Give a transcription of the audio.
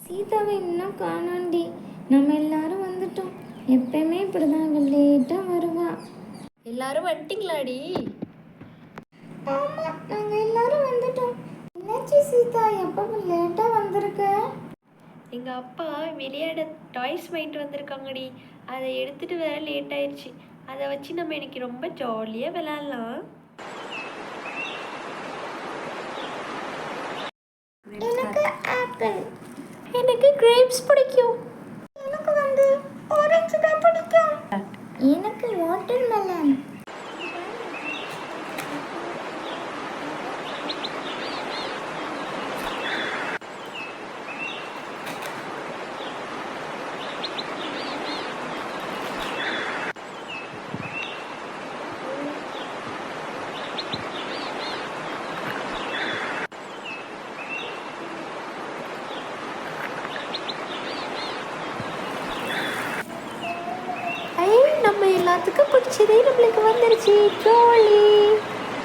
சீதாவை இன்னும் காணாண்டி. நம்ம எல்லாரும் வந்துட்டோம். எப்பயுமே இப்படிதான் இவள் லேட்டா வருவா. எல்லாரும் வந்துட்டீங்களாடி? ஆமா, நாங்க எல்லாரும் வந்துட்டோம். என்னாச்சு சீதா, எப்ப லேட்டா வந்திருக்க? எங்கள் அப்பா விளையாட டாய்ஸ் வாங்கிட்டு வந்திருக்காங்கடி. அதை எடுத்துகிட்டு வர லேட் ஆயிடுச்சு. அதை வச்சு நம்ம இன்னைக்கு ரொம்ப ஜாலியாக விளையாடலாம். எனக்கு ஆப்பிள். எனக்கு கிரேப்ஸ் பிடிக்கும். எனக்கு ஆரஞ்சு தான் பிடிக்கும். எனக்கு வாட்டர்மெலன். நம்ம எல்லாத்துக்கும் பிடிச்சதே நம்மளுக்கு வந்துருச்சு. ஜாலி.